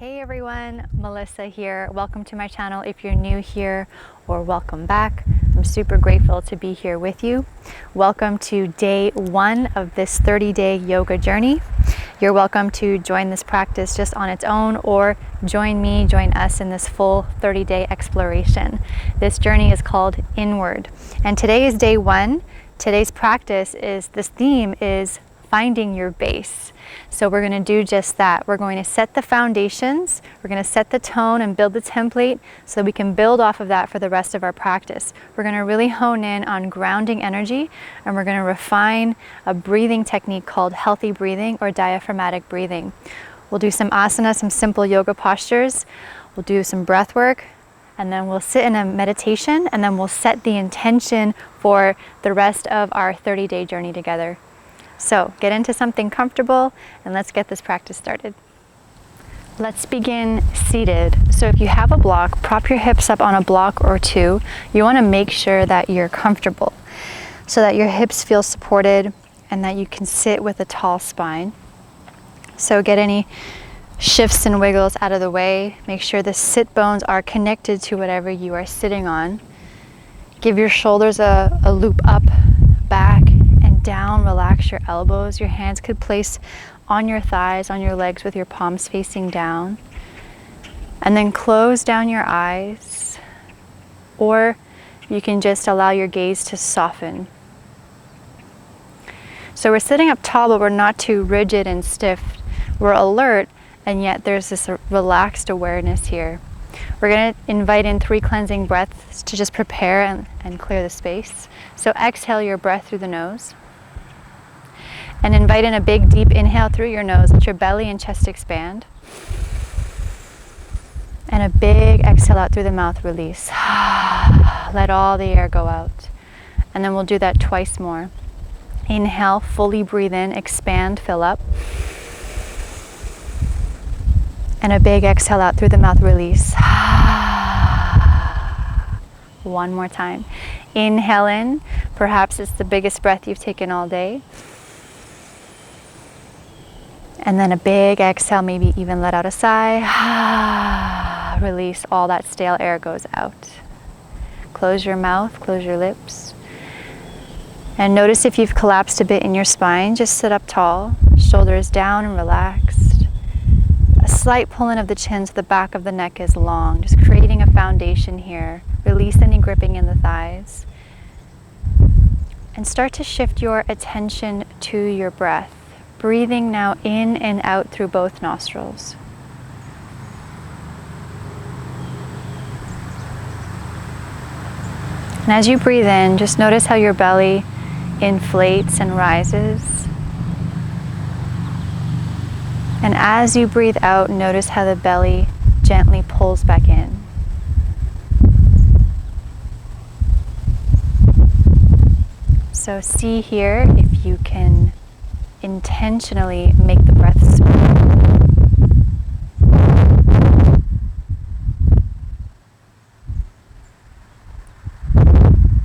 Hey everyone, Melissa here. Welcome to my channel if you're new here, or welcome back. I'm super grateful to be here with you. Welcome to day one of this 30-day yoga journey. You're welcome to join this practice just on its own, or join us in this full 30-day exploration. This journey is called Inward. And today is day one. Today's practice this theme is finding your base. So we're going to do just that. We're going to set the foundations, we're going to set the tone and build the template so we can build off of that for the rest of our practice. We're going to really hone in on grounding energy, and we're going to refine a breathing technique called healthy breathing or diaphragmatic breathing. We'll do some asana, some simple yoga postures, we'll do some breath work, and then we'll sit in a meditation, and then we'll set the intention for the rest of our 30-day journey together. So get into something comfortable and let's get this practice started. Let's begin seated. So if you have a block, prop your hips up on a block or two. You want to make sure that you're comfortable so that your hips feel supported and that you can sit with a tall spine. So get any shifts and wiggles out of the way. Make sure the sit bones are connected to whatever you are sitting on. Give your shoulders a loop up, back, down. Relax your elbows. Your hands could place on your thighs, on your legs with your palms facing down. And then close down your eyes, or you can just allow your gaze to soften. So we're sitting up tall, but we're not too rigid and stiff. We're alert, and yet there's this relaxed awareness here. We're going to invite in 3 cleansing breaths to just prepare and clear the space. So exhale your breath through the nose. And invite in a big deep inhale through your nose. Let your belly and chest expand. And a big exhale out through the mouth, release. Let all the air go out. And then we'll do that twice more. Inhale, fully breathe in, expand, fill up. And a big exhale out through the mouth, release. One more time. Inhale in. Perhaps it's the biggest breath you've taken all day. And then a big exhale, maybe even let out a sigh. Release, all that stale air goes out. Close your mouth, close your lips. And notice if you've collapsed a bit in your spine, just sit up tall, shoulders down and relaxed. A slight pull in of the chin so the back of the neck is long, just creating a foundation here. Release any gripping in the thighs. And start to shift your attention to your breath. Breathing now in and out through both nostrils. And as you breathe in, just notice how your belly inflates and rises. And as you breathe out, notice how the belly gently pulls back in. So see here if you can intentionally make the breath smooth.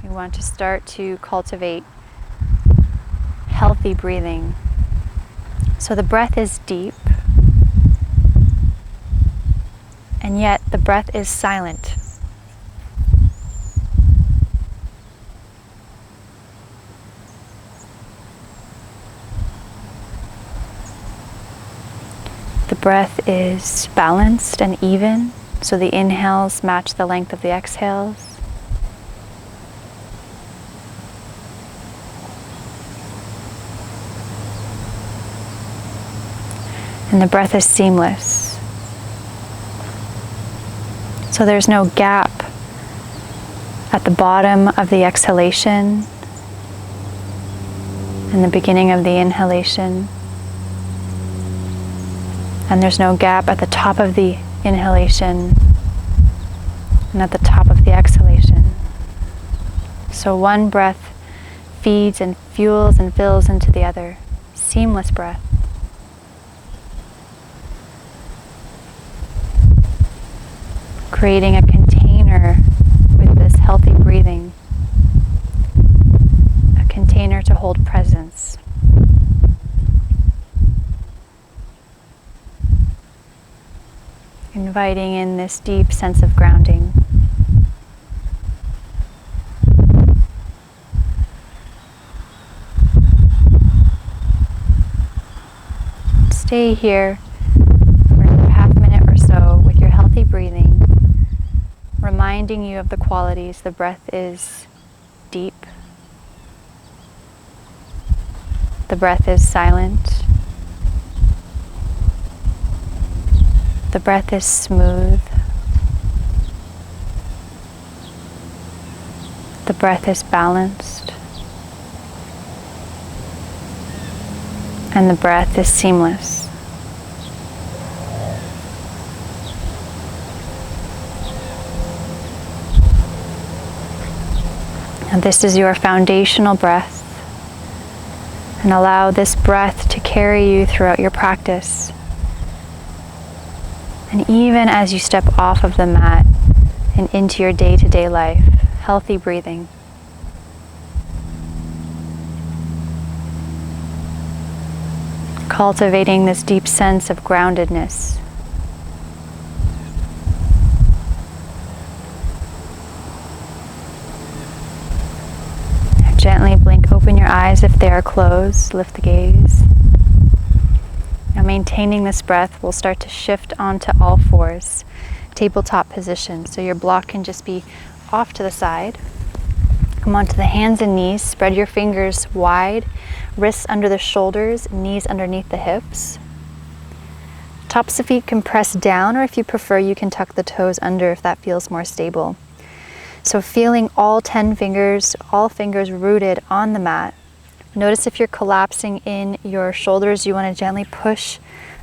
We want to start to cultivate healthy breathing. So the breath is deep, and yet the breath is silent. The breath is balanced and even, so the inhales match the length of the exhales. And the breath is seamless. So there's no gap at the bottom of the exhalation and the beginning of the inhalation. And there's no gap at the top of the inhalation and at the top of the exhalation. So one breath feeds and fuels and fills into the other. Seamless breath. Creating a container with this healthy breathing. A container to hold presence. Inviting in this deep sense of grounding. Stay here for another half minute or so with your healthy breathing, reminding you of the qualities. The breath is deep. The breath is silent. The breath is smooth. The breath is balanced. And the breath is seamless. And this is your foundational breath. And allow this breath to carry you throughout your practice. And even as you step off of the mat and into your day-to-day life, healthy breathing. Cultivating this deep sense of groundedness. Gently blink open your eyes if they are closed, lift the gaze. Now maintaining this breath, we'll start to shift onto all fours, tabletop position. So your block can just be off to the side. Come onto the hands and knees, spread your fingers wide, wrists under the shoulders, knees underneath the hips. Tops of feet can press down, or if you prefer, you can tuck the toes under if that feels more stable. So feeling all 10 fingers, all fingers rooted on the mat. Notice if you're collapsing in your shoulders, you want to gently push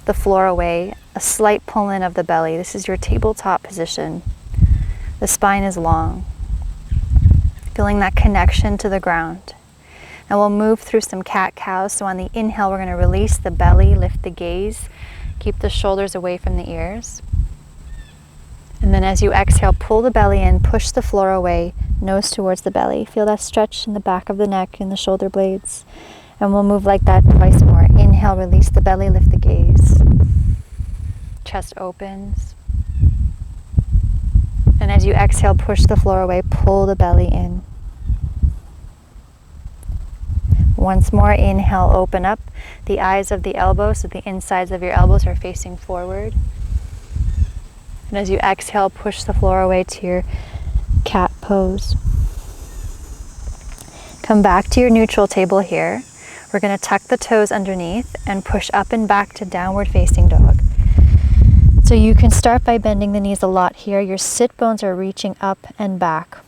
the floor away, a slight pull in of the belly. This is your tabletop position. The spine is long. Feeling that connection to the ground. Now we'll move through some cat-cows. So on the inhale, we're going to release the belly, lift the gaze, keep the shoulders away from the ears. And then as you exhale, pull the belly in, push the floor away, nose towards the belly. Feel that stretch in the back of the neck and the shoulder blades. And we'll move like that twice more. Inhale, release the belly, lift the gaze. Chest opens. And as you exhale, push the floor away, pull the belly in. Once more, inhale, open up the eyes of the elbows so the insides of your elbows are facing forward. And as you exhale, push the floor away to your cat pose. Come back to your neutral table here. We're going to tuck the toes underneath and push up and back to downward facing dog. So you can start by bending the knees a lot here. Your sit bones are reaching up and back.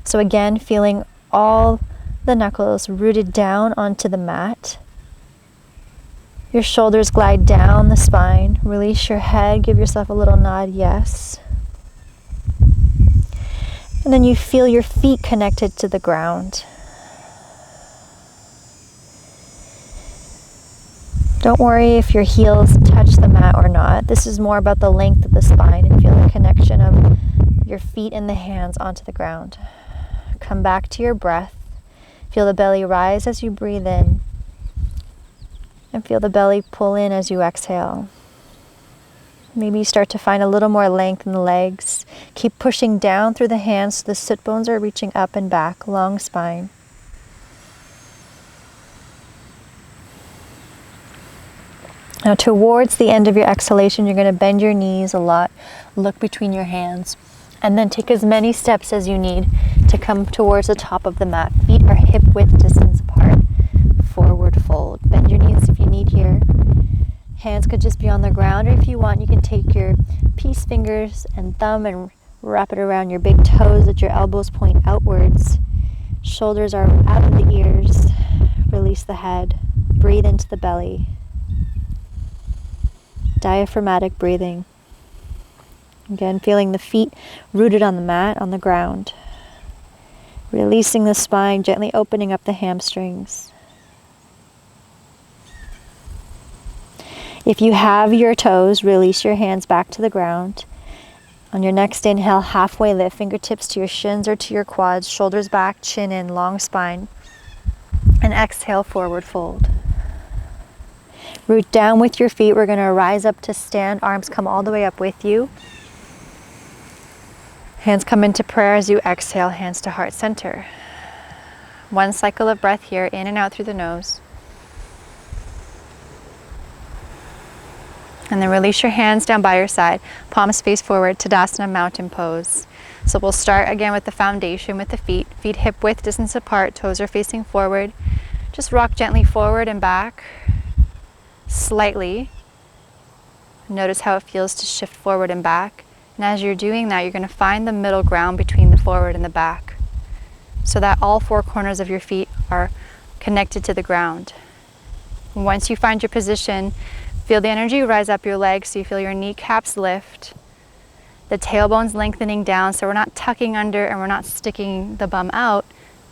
So again, feeling all the knuckles rooted down onto the mat. Your shoulders glide down the spine. Release your head. Give yourself a little nod, yes. And then you feel your feet connected to the ground. Don't worry if your heels touch the mat or not. This is more about the length of the spine and feel the connection of your feet and the hands onto the ground. Come back to your breath. Feel the belly rise as you breathe in. And feel the belly pull in as you exhale. Maybe you start to find a little more length in the legs. Keep pushing down through the hands so the sit bones are reaching up and back, long spine. Now towards the end of your exhalation, you're going to bend your knees a lot, look between your hands, and then take as many steps as you need to come towards the top of the mat. Feet are hip width distance apart. Forward fold. Bend your knees if you need here. Hands could just be on the ground, or if you want, you can take your peace fingers and thumb and wrap it around your big toes that your elbows point outwards. Shoulders are out of the ears. Release the head. Breathe into the belly. Diaphragmatic breathing. Again, feeling the feet rooted on the mat, on the ground. Releasing the spine, gently opening up the hamstrings. If you have your toes, release your hands back to the ground. On your next inhale, halfway lift, fingertips to your shins or to your quads, shoulders back, chin in, long spine. And exhale, forward fold. Root down with your feet. We're going to rise up to stand. Arms come all the way up with you. Hands come into prayer as you exhale, hands to heart center. One cycle of breath here, in and out through the nose. And then release your hands down by your side, palms face forward, Tadasana, mountain pose. So we'll start again with the foundation with the feet. Feet hip width distance apart, toes are facing forward. Just rock gently forward and back, slightly. Notice how it feels to shift forward and back. And as you're doing that, you're going to find the middle ground between the forward and the back, so that all four corners of your feet are connected to the ground. Once you find your position, feel the energy rise up your legs so you feel your kneecaps lift. The tailbone's lengthening down, so we're not tucking under and we're not sticking the bum out.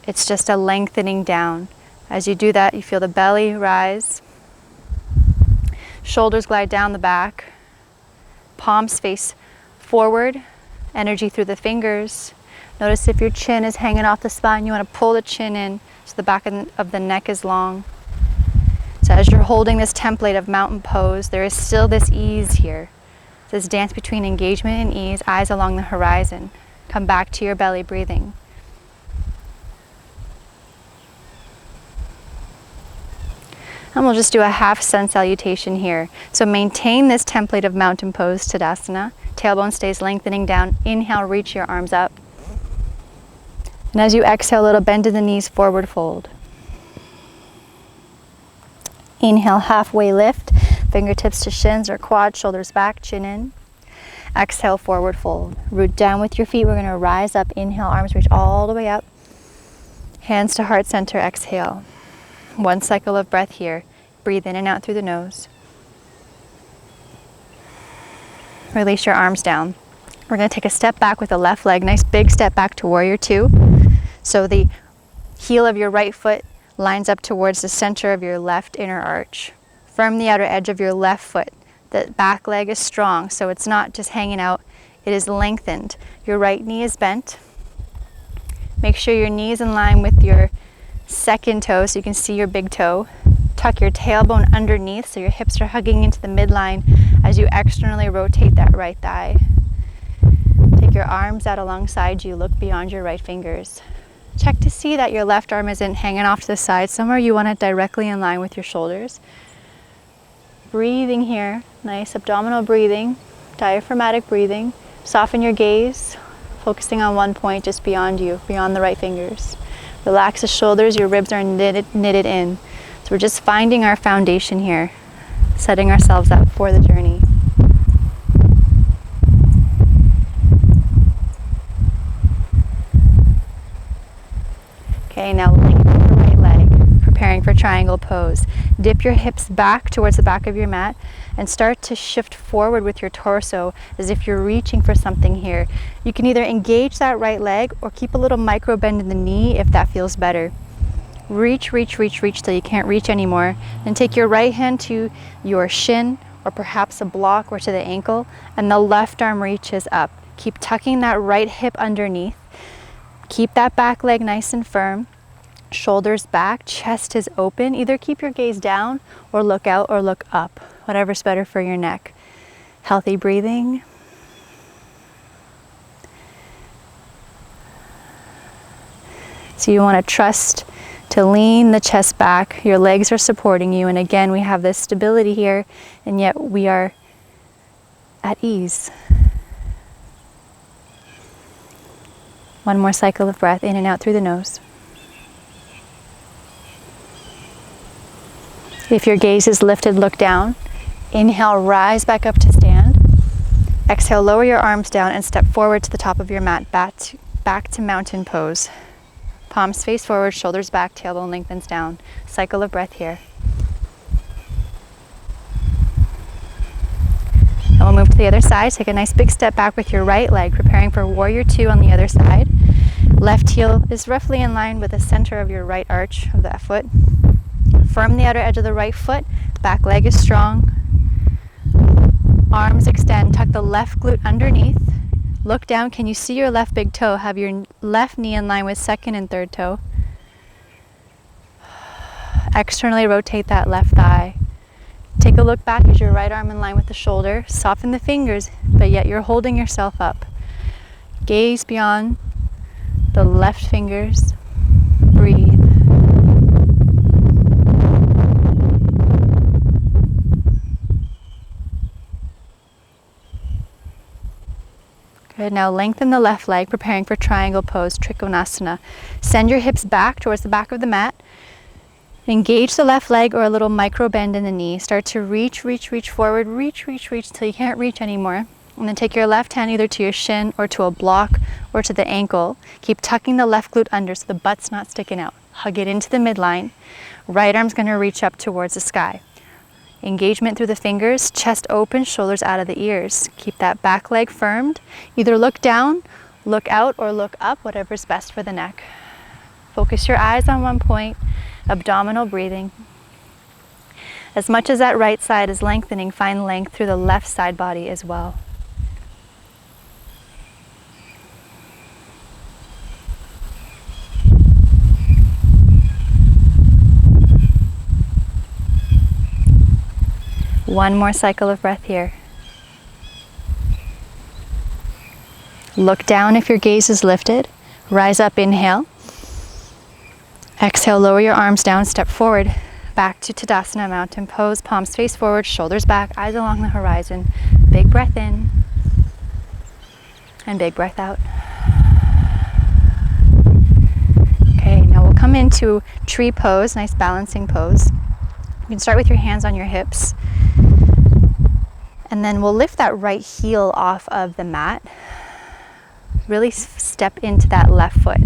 It's just a lengthening down. As you do that, you feel the belly rise. Shoulders glide down the back. Palms face forward. Energy through the fingers. Notice if your chin is hanging off the spine, you want to pull the chin in so the back of the neck is long. So as you're holding this template of mountain pose, there is still this ease here. This dance between engagement and ease, eyes along the horizon. Come back to your belly breathing. And we'll just do a half sun salutation here. So maintain this template of mountain pose, Tadasana. Tailbone stays lengthening down. Inhale, reach your arms up. And as you exhale, a little bend in the knees, forward fold. Inhale, halfway lift, fingertips to shins or quads, shoulders back, chin in. Exhale, forward fold. Root down with your feet. We're going to rise up. Inhale, arms reach all the way up. Hands to heart center, exhale. One cycle of breath here. Breathe in and out through the nose. Release your arms down. We're going to take a step back with the left leg. Nice big step back to warrior two. So the heel of your right foot lines up towards the center of your left inner arch. Firm the outer edge of your left foot. The back leg is strong, so it's not just hanging out, it is lengthened. Your right knee is bent. Make sure your knee is in line with your second toe so you can see your big toe. Tuck your tailbone underneath so your hips are hugging into the midline as you externally rotate that right thigh. Take your arms out alongside you, look beyond your right fingers. Check to see that your left arm isn't hanging off to the side. Somewhere you want it directly in line with your shoulders. Breathing here, nice abdominal breathing, diaphragmatic breathing. Soften your gaze, focusing on one point just beyond you, beyond the right fingers. Relax the shoulders, your ribs are knitted in. So we're just finding our foundation here, setting ourselves up for the journey. Okay, now lengthen the right leg, preparing for triangle pose. Dip your hips back towards the back of your mat and start to shift forward with your torso as if you're reaching for something here. You can either engage that right leg or keep a little micro bend in the knee if that feels better. Reach, reach, reach, reach till you can't reach anymore. Then take your right hand to your shin or perhaps a block or to the ankle, and the left arm reaches up. Keep tucking that right hip underneath. Keep that back leg nice and firm. Shoulders back, chest is open. Either keep your gaze down or look out or look up, whatever's better for your neck. Healthy breathing. So you want to trust to lean the chest back. Your legs are supporting you, and again we have this stability here, and yet we are at ease. One more cycle of breath in and out through the nose. If your gaze is lifted, look down. Inhale, rise back up to stand. Exhale, lower your arms down and step forward to the top of your mat, back to mountain pose. Palms face forward, shoulders back, tailbone lengthens down. Cycle of breath here. And we'll move to the other side. Take a nice big step back with your right leg, preparing for warrior two on the other side. Left heel is roughly in line with the center of your right arch of that foot. Firm the outer edge of the right foot. Back leg is strong. Arms extend. Tuck the left glute underneath. Look down. Can you see your left big toe? Have your left knee in line with second and third toe. Externally rotate that left thigh. Take a look back as your right arm in line with the shoulder. Soften the fingers, but yet you're holding yourself up. Gaze beyond the left fingers. Breathe. Good. Now lengthen the left leg, preparing for triangle pose, Trikonasana. Send your hips back towards the back of the mat. Engage the left leg or a little micro bend in the knee. Start to reach forward, reach until you can't reach anymore. And then take your left hand either to your shin or to a block or to the ankle. Keep tucking the left glute under so the butt's not sticking out. Hug it into the midline. Right arm's going to reach up towards the sky. Engagement through the fingers, chest open, shoulders out of the ears. Keep that back leg firmed. Either look down, look out, or look up, whatever's best for the neck. Focus your eyes on one point, abdominal breathing. As much as that right side is lengthening, find length through the left side body as well. One more cycle of breath here. Look down if your gaze is lifted. Rise up, inhale. Exhale, lower your arms down, step forward. Back to Tadasana, mountain pose, palms face forward, shoulders back, eyes along the horizon. Big breath in. And big breath out. Okay, now we'll come into tree pose, nice balancing pose. You can start with your hands on your hips. And then we'll lift that right heel off of the mat. Really step into that left foot.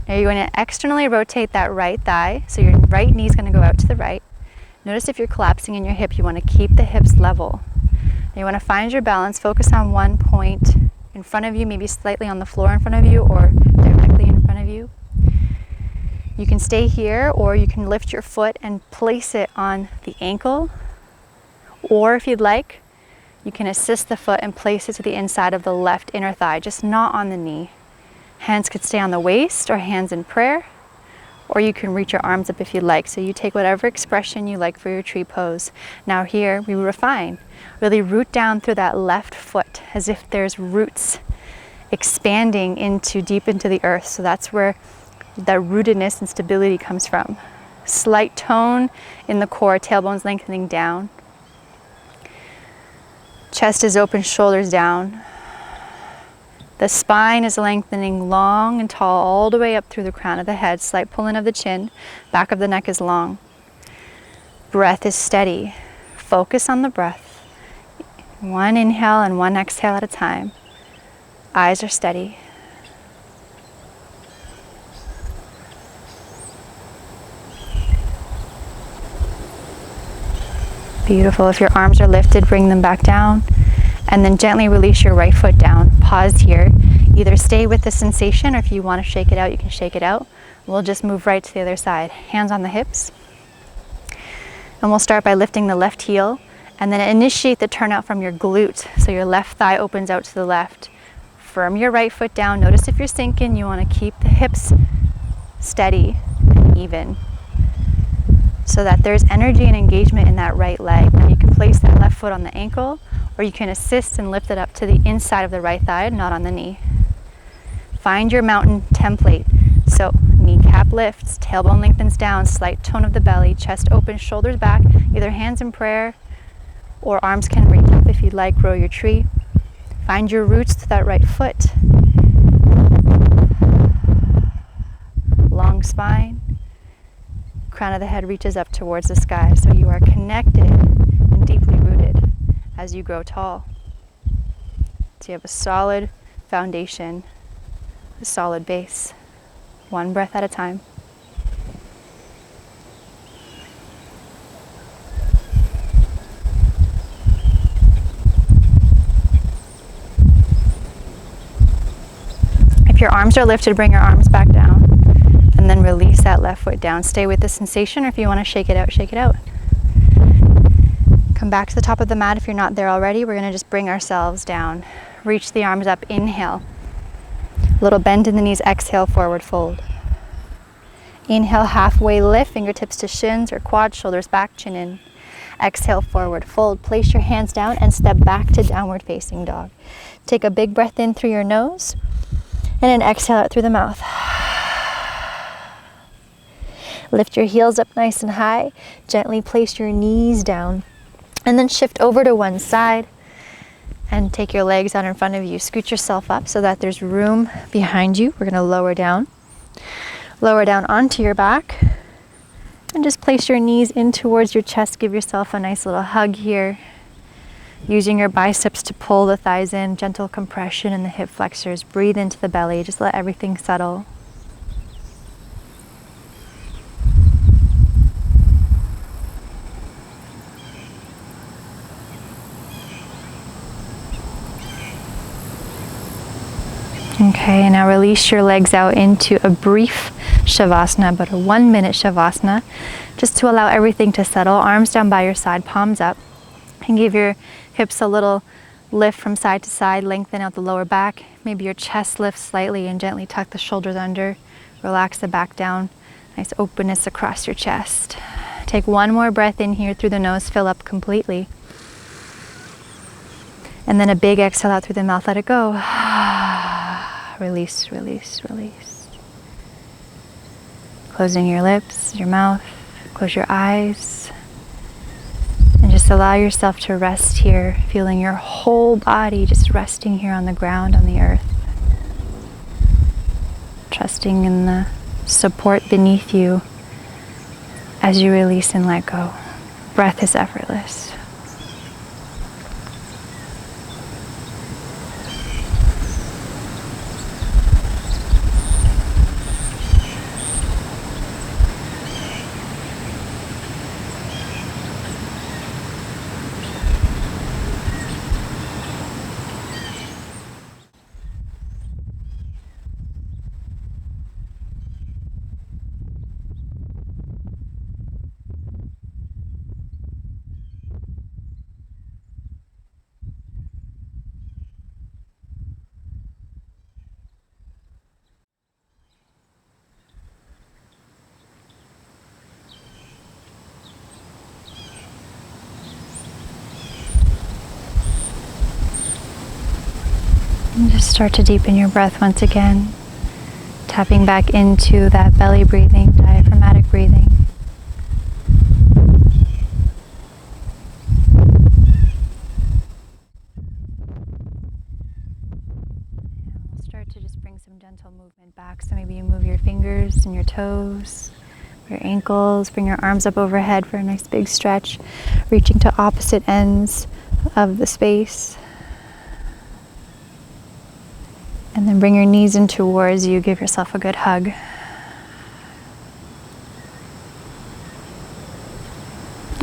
Now you're going to externally rotate that right thigh. So your right knee is going to go out to the right. Notice if you're collapsing in your hip, you want to keep the hips level. Now you want to find your balance. Focus on one point in front of you, maybe slightly on the floor in front of you or directly in front of you. You can stay here or you can lift your foot and place it on the ankle. Or if you'd like, you can assist the foot and place it to the inside of the left inner thigh, just not on the knee. Hands could stay on the waist or hands in prayer, or you can reach your arms up if you'd like. So you take whatever expression you like for your tree pose. Now here we refine. Really root down through that left foot as if there's roots expanding deep into the earth. So that's where the rootedness and stability comes from. Slight tone in the core, tailbones lengthening down. Chest is open, shoulders down. The spine is lengthening long and tall all the way up through the crown of the head. Slight pull in of the chin. Back of the neck is long. Breath is steady. Focus on the breath. One inhale and one exhale at a time. Eyes are steady. Beautiful. If your arms are lifted, bring them back down. And then gently release your right foot down. Pause here. Either stay with the sensation, or if you want to shake it out, you can shake it out. We'll just move right to the other side. Hands on the hips. And we'll start by lifting the left heel. And then initiate the turnout from your glute. So your left thigh opens out to the left. Firm your right foot down. Notice if you're sinking, you want to keep the hips steady and even, so that there's energy and engagement in that right leg. Now you can place that left foot on the ankle, or you can assist and lift it up to the inside of the right thigh, not on the knee. Find your mountain template. So kneecap lifts, tailbone lengthens down, slight tone of the belly, chest open, shoulders back, either hands in prayer or arms can reach up if you'd like, grow your tree. Find your roots to that right foot. Long spine. Crown of the head reaches up towards the sky, so you are connected and deeply rooted as you grow tall. So you have a solid foundation, a solid base. One breath at a time. If your arms are lifted, bring your arms back down. And then release that left foot down. Stay with the sensation, or if you want to shake it out, shake it out. Come back to the top of the mat if you're not there already. We're going to just bring ourselves down. Reach the arms up, inhale. Little bend in the knees, exhale, forward fold. Inhale, halfway lift, fingertips to shins or quads, shoulders back, chin in. Exhale, forward fold. Place your hands down and step back to downward facing dog. Take a big breath in through your nose and then exhale out through the mouth. Lift your heels up nice and high. Gently place your knees down and then shift over to one side and take your legs out in front of you. Scoot yourself up so that there's room behind you. We're going to lower down. Lower down onto your back and just place your knees in towards your chest. Give yourself a nice little hug here. Using your biceps to pull the thighs in, gentle compression in the hip flexors. Breathe into the belly. Just let everything settle. Okay, now release your legs out into a brief Shavasana, but a 1-minute Shavasana, just to allow everything to settle. Arms down by your side, palms up, and give your hips a little lift from side to side. Lengthen out the lower back. Maybe your chest lifts slightly and gently tuck the shoulders under. Relax the back down. Nice openness across your chest. Take one more breath in here through the nose, fill up completely. And then a big exhale out through the mouth, let it go. Release, release, release. Closing your lips, your mouth, close your eyes. And just allow yourself to rest here, feeling your whole body just resting here on the ground, on the earth. Trusting in the support beneath you as you release and let go. Breath is effortless. And just start to deepen your breath once again, tapping back into that belly breathing, diaphragmatic breathing. And we'll start to just bring some gentle movement back. So maybe you move your fingers and your toes, your ankles, bring your arms up overhead for a nice big stretch, reaching to opposite ends of the space. And then bring your knees in towards you, give yourself a good hug.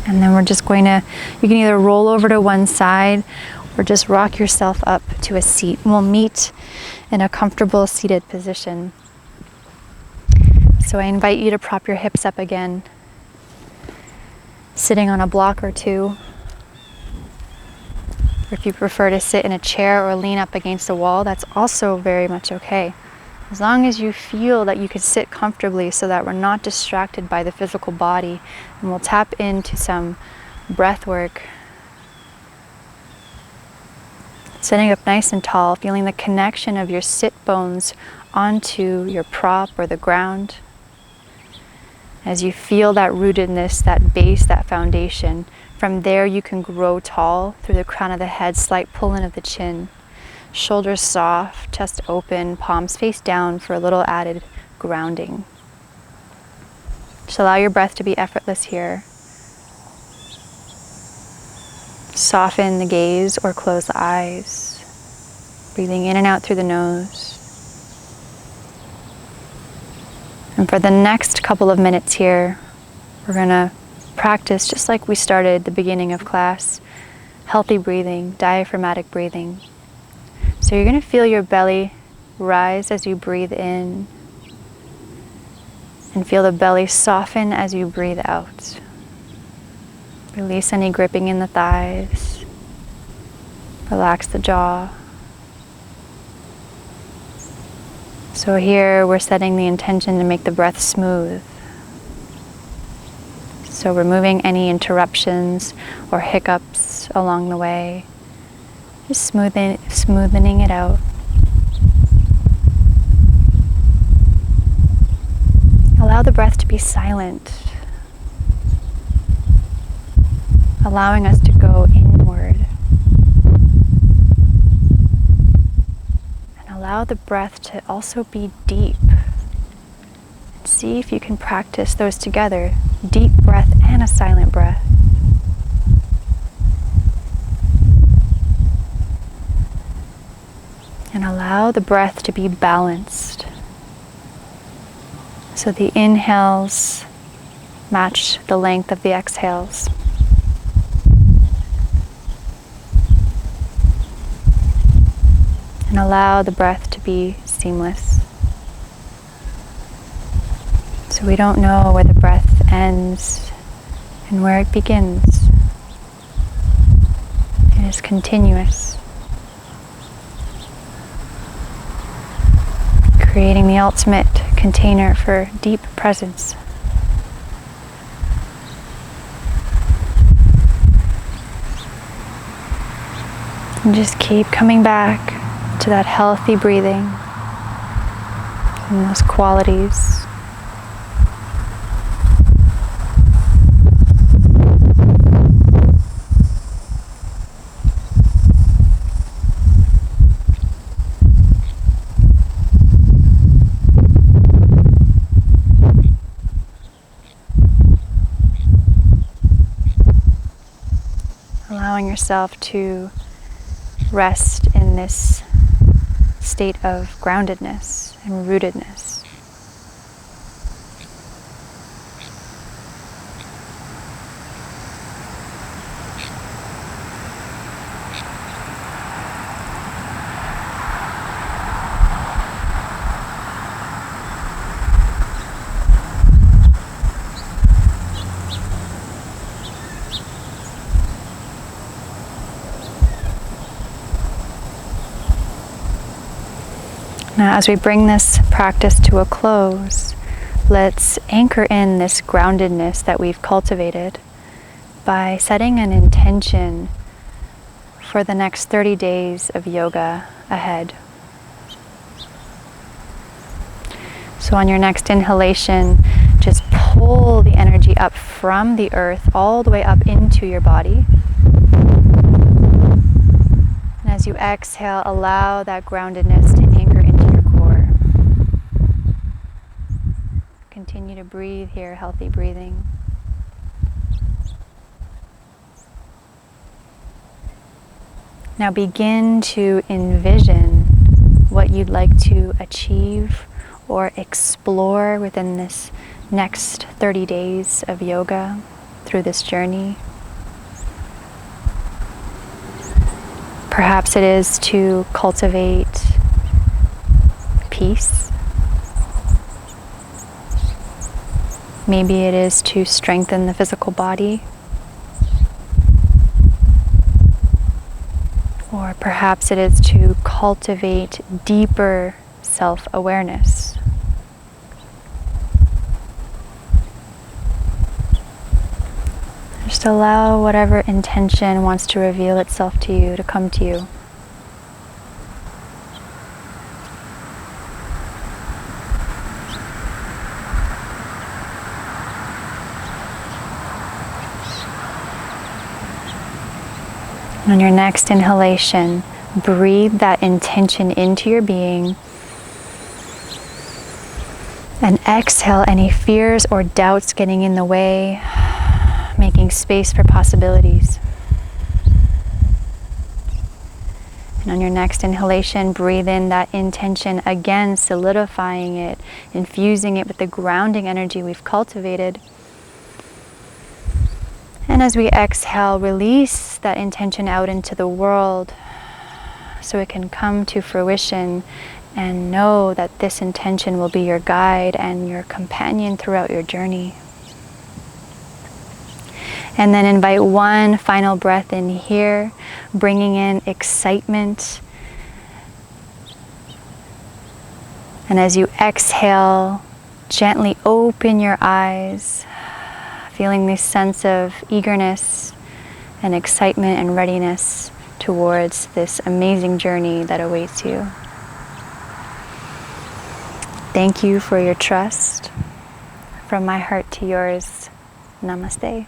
And then we're just going to, you can either roll over to one side or just rock yourself up to a seat. We'll meet in a comfortable seated position. So I invite you to prop your hips up again, sitting on a block or two. Or if you prefer to sit in a chair or lean up against a wall, that's also very much okay. As long as you feel that you can sit comfortably so that we're not distracted by the physical body. And we'll tap into some breath work. Sitting up nice and tall, feeling the connection of your sit bones onto your prop or the ground. As you feel that rootedness, that base, that foundation, from there you can grow tall through the crown of the head, slight pull in of the chin. Shoulders soft, chest open, palms face down for a little added grounding. Just allow your breath to be effortless here. Soften the gaze or close the eyes. Breathing in and out through the nose. And for the next couple of minutes here, we're going to practice just like we started at the beginning of class. Healthy breathing, diaphragmatic breathing. So you're going to feel your belly rise as you breathe in and feel the belly soften as you breathe out. Release any gripping in the thighs. Relax the jaw. So here we're setting the intention to make the breath smooth. So removing any interruptions or hiccups along the way, just smoothening it out. Allow the breath to be silent, allowing us to go inward. And allow the breath to also be deep. See if you can practice those together, deep breath and a silent breath. And allow the breath to be balanced. So the inhales match the length of the exhales. And allow the breath to be seamless. So we don't know where the breath ends and where it begins. It is continuous. Creating the ultimate container for deep presence. And just keep coming back to that healthy breathing and those qualities. Allowing yourself to rest in this state of groundedness and rootedness. Now, as we bring this practice to a close, let's anchor in this groundedness that we've cultivated by setting an intention for the next 30 days of yoga ahead. So on your next inhalation, just pull the energy up from the earth all the way up into your body. And as you exhale, allow that groundedness to anchor into your core. Continue to breathe here, healthy breathing. Now begin to envision what you'd like to achieve or explore within this next 30 days of yoga through this journey. Perhaps it is to cultivate peace. Maybe it is to strengthen the physical body. Or perhaps it is to cultivate deeper self-awareness. Just allow whatever intention wants to reveal itself to you to come to you. On your next inhalation, breathe that intention into your being and exhale any fears or doubts getting in the way, making space for possibilities. And on your next inhalation, breathe in that intention again, solidifying it, infusing it with the grounding energy we've cultivated. And as we exhale, release that intention out into the world so it can come to fruition, and know that this intention will be your guide and your companion throughout your journey. And then invite one final breath in here, bringing in excitement. And as you exhale, gently open your eyes, feeling this sense of eagerness and excitement and readiness towards this amazing journey that awaits you. Thank you for your trust. From my heart to yours, namaste.